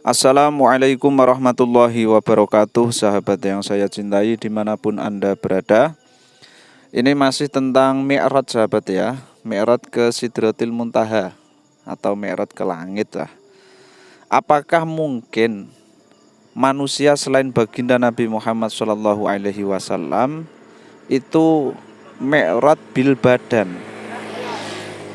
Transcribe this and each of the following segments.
Assalamualaikum warahmatullahi wabarakatuh, sahabat yang saya cintai dimanapun Anda berada. Ini masih tentang Mi'raj, sahabat ya. Mi'raj ke Sidratil Muntaha atau Mi'raj ke langit lah. Apakah mungkin manusia selain baginda Nabi Muhammad SAW itu Mi'raj bil badan?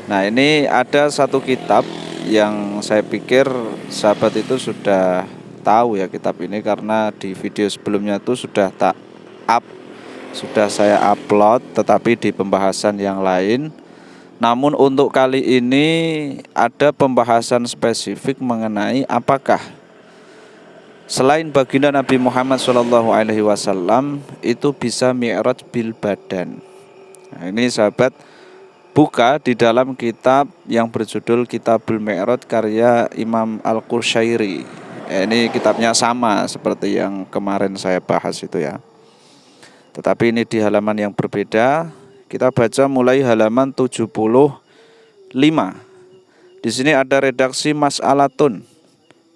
Nah, ini ada satu kitab yang saya pikir sahabat itu sudah tahu ya kitab ini, karena di video sebelumnya itu sudah saya upload, tetapi di pembahasan yang lain. Namun untuk kali ini ada pembahasan spesifik mengenai apakah selain baginda Nabi Muhammad SAW itu bisa mi'raj bil badan. Nah, ini sahabat buka di dalam kitab yang berjudul Kitabul Mi'raj karya Imam Al-Qushayri. Ini kitabnya sama seperti yang kemarin saya bahas itu ya. Tetapi ini di halaman yang berbeda. Kita baca mulai halaman 75. Di sini ada redaksi mas'alatun,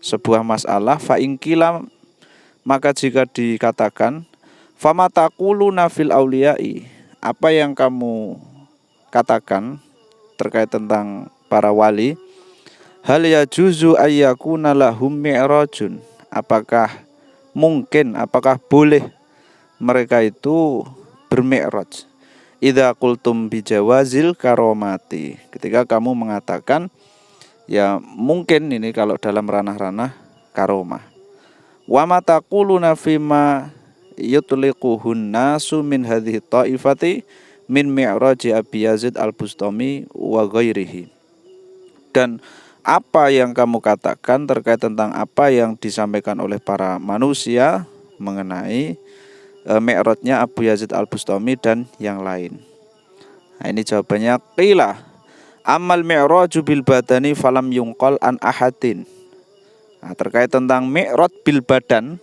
sebuah masalah. Fa'ingkila, maka jika dikatakan, fama taquluna fil auliyai, apa yang kamu katakan terkait tentang para wali. Hal yajuzu ayyakuna lahum mi'rajun, apakah mungkin, apakah boleh mereka itu bermi'raj. Idza qultum bijawazil karomati, ketika kamu mengatakan ya mungkin ini kalau dalam ranah-ranah karomah. Wa mataquluna fima yutliquhun nasu min hadhihi ta'ifati min mi'raji Abi Yazid al-Bustami wa ghairihi. Dan apa yang kamu katakan terkait tentang apa yang disampaikan oleh para manusia mengenai mi'rajnya Abu Yazid al-Bustami dan yang lain. Nah, ini jawabannya qila amal mi'raju bil badani falam yungqal an ahadin. Nah, terkait tentang mi'raj bil badan,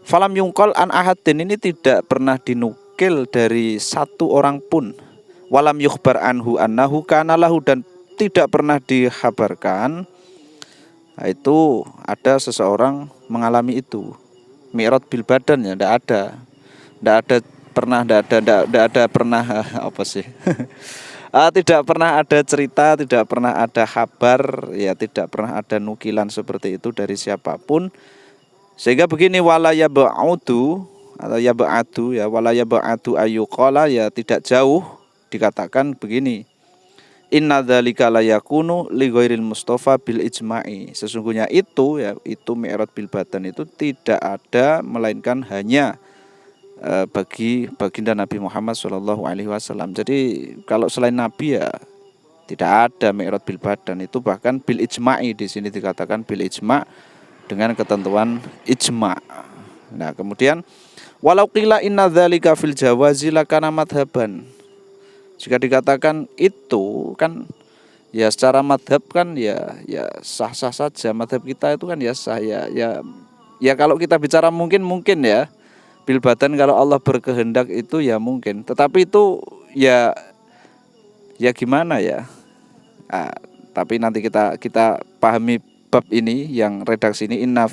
falam yungqal an ahadin ini tidak pernah dinukil dari satu orang pun. Walam yukhbar anhu annahu kana lahu, dan tidak pernah dikhabarkan itu ada seseorang mengalami itu mi'raj bil badan, ya tidak ada pernah apa sih tidak pernah ada cerita, tidak pernah ada kabar, ya tidak pernah ada nukilan seperti itu dari siapapun. Sehingga begini, wala yab'adu atau yab'adu ya, wala yab'adu ayyuqala, ya tidak jauh dikatakan begini, inna dzalika la yakunu li ghairil mustafa bil ijma'i. Sesungguhnya itu ya, itu mi'raj bil badan itu tidak ada melainkan hanya bagi baginda Nabi Muhammad SAW. Jadi kalau selain Nabi ya tidak ada mi'raj bil badan itu, bahkan bil ijma'i, di sini dikatakan bil ijma' dengan ketentuan ijma'. Nah, kemudian walau qila inna dzalika fil jawazi lakana madhaban. Jika dikatakan itu kan ya secara madhab kan ya sah-sah saja, madhab kita itu kan ya sah ya kalau kita bicara mungkin ya bil badan, kalau Allah berkehendak itu ya mungkin, tetapi itu ya gimana ya. Nah, tapi nanti kita pahami bab ini yang redaksi ini, inna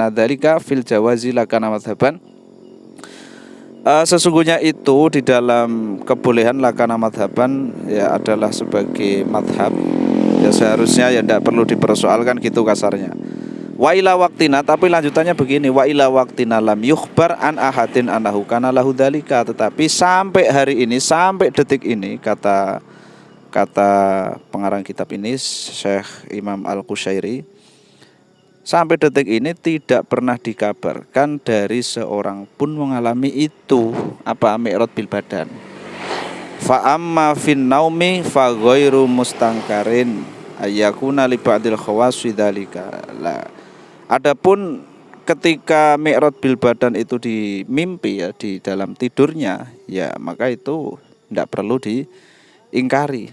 dzalika fil jawazi lakana madhaban. Sesungguhnya itu di dalam kebolehan lakana madhaban ya adalah sebagai madhab, ya seharusnya ya tidak perlu dipersoalkan gitu kasarnya. Wa ila waktina, tapi lanjutannya begini, wa ila waktina lam yukhbar an ahadin anahu kana lahu dzalika, tetapi sampai hari ini, sampai detik ini, kata pengarang kitab ini Syekh Imam Al-Qushayri, sampai detik ini tidak pernah dikabarkan dari seorang pun mengalami itu apa mi'raj bil badan. Fa amma fin naumi fa ghairu mustangkarin ayyakuna li ba'dil khawasi dzalika. Adapun ketika mi'raj bil badan itu di mimpi ya, di dalam tidurnya, ya maka itu tidak perlu diingkari.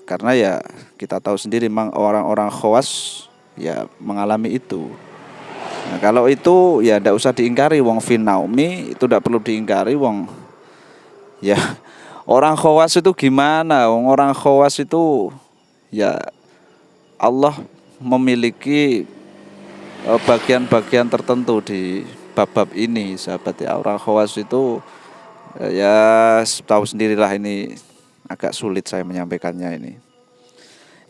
Karena ya kita tahu sendiri memang orang-orang khawas ya mengalami itu. Nah, kalau itu ya tidak usah diingkari, wong fin naumi itu tidak perlu diingkari, wong ya orang khawas itu gimana? Wong orang khawas itu ya Allah memiliki bagian-bagian tertentu di bab-bab ini, sahabat ya. Orang khawas itu ya tahu sendirilah, ini agak sulit saya menyampaikannya ini.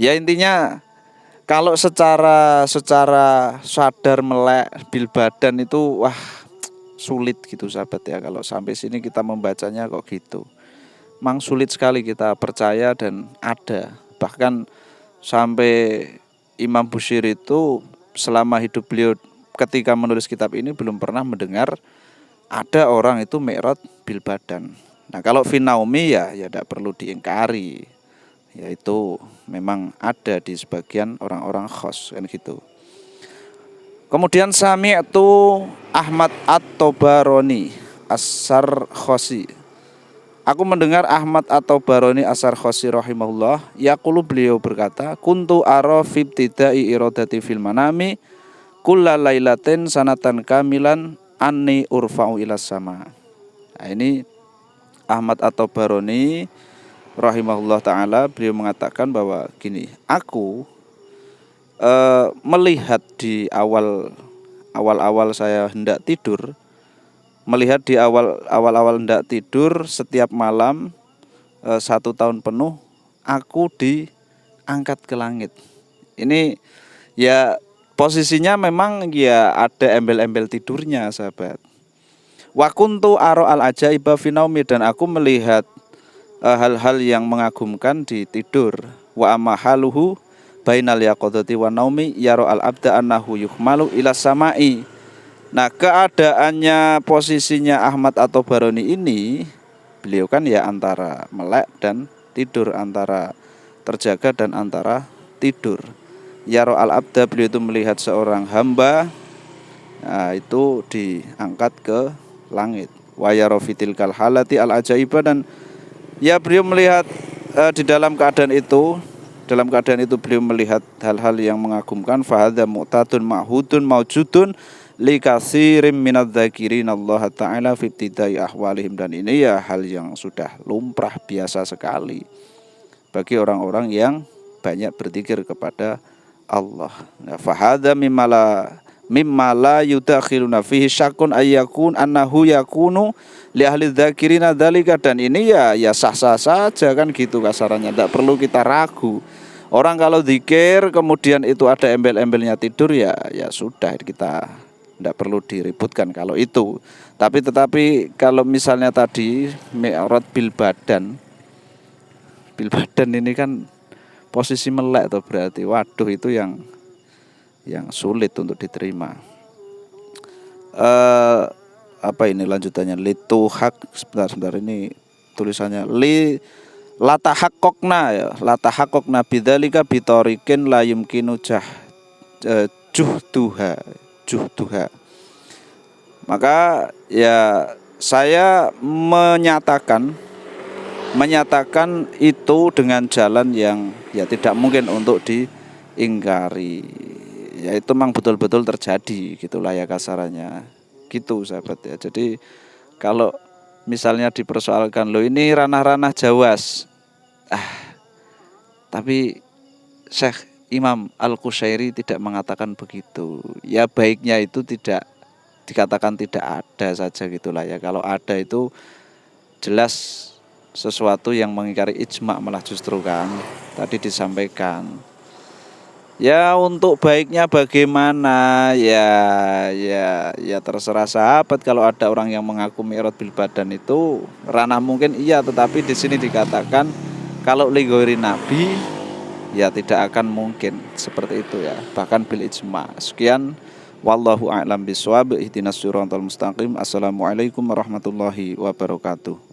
Ya intinya kalau secara sadar melek bil badan itu wah sulit gitu sahabat ya. Kalau sampai sini kita membacanya kok gitu. Mang sulit sekali kita percaya dan ada. Bahkan sampai Imam Busiri itu selama hidup beliau ketika menulis kitab ini belum pernah mendengar ada orang itu mi'raj bil badan. Nah kalau finaumi ya tidak perlu diingkari, yaitu memang ada di sebagian orang-orang khos kan gitu. Kemudian sami'tu Ahmad At-Tabarani As-Sarkhosi. Aku mendengar Ahmad At-Tabarani As-Sarkhosi rahimahullah yaqulu, beliau berkata, kuntu ara fi ibtida'i iradati fil manami kullalailatin sanatan kamilan anni urfa'u ilas sama. Nah, ini Ahmad At-Tabarani rahimahullah ta'ala, beliau mengatakan bahwa gini, aku melihat di awal saya hendak tidur, melihat di awal hendak tidur setiap malam 1 tahun penuh aku diangkat ke langit. Ini ya posisinya memang ya ada embel-embel tidurnya sahabat. Wa kuntu aro al ajaiba fi naumi, dan aku melihat hal-hal yang mengagumkan di tidur. Wa amahaluhu bainal yaqadati wa naumi yaro al abda annahu yuhmalu ila samai. Nah, keadaannya posisinya Ahmad At-Tabarani ini, beliau kan ya antara melek dan tidur, antara terjaga dan antara tidur. Yaro al abda, beliau itu melihat seorang hamba, nah, itu diangkat ke langit. Wa yaro fitil kal halati al ajaiba, dan ya beliau melihat di dalam keadaan itu beliau melihat hal-hal yang mengagumkan. Fahadza mu'tadun ma'hudun maujudun li katsirin minadz-dzakirin Allah taala fi ibtidai ahwalihim, dan ini ya hal yang sudah lumrah biasa sekali bagi orang-orang yang banyak berzikir kepada Allah. Nah, fahadza mimma la yudakhiluna fihi syakun ayyakun annahu yakunu li ahli dzakirina dzalika, dan ini ya sah-sah saja kan gitu kasarannya, tidak perlu kita ragu. Orang kalau zikir kemudian itu ada embel-embelnya tidur ya sudah, kita tidak perlu diributkan kalau itu. Tetapi kalau misalnya tadi mi'raj bil badan ini kan posisi melek tuh, berarti waduh itu yang sulit untuk diterima. Apa ini lanjutannya? Lituhak, sebentar ini tulisannya latahakokna bidzalika bitorikin la yumkinu juhduha. Maka ya saya menyatakan itu dengan jalan yang ya tidak mungkin untuk diingkari. Ya itu memang betul-betul terjadi, gitulah ya kasarannya. Gitu sahabat ya. Jadi kalau misalnya dipersoalkan, loh ini ranah-ranah jawas, tapi Syekh Imam Al-Qushairi tidak mengatakan begitu. Ya baiknya itu tidak dikatakan tidak ada saja, gitulah ya. Kalau ada itu jelas sesuatu yang mengingkari ijma, malah justru kan tadi disampaikan. Ya untuk baiknya bagaimana ya terserah sahabat. Kalau ada orang yang mengaku mi'raj bil badan itu ranah mungkin iya, tetapi di sini dikatakan kalau li ghairi nabi ya tidak akan mungkin seperti itu ya, bahkan bil ijma. Sekian, wallahu a'lam bishawab. Ihdinas siratal mustaqim. Assalamualaikum warahmatullahi wabarakatuh.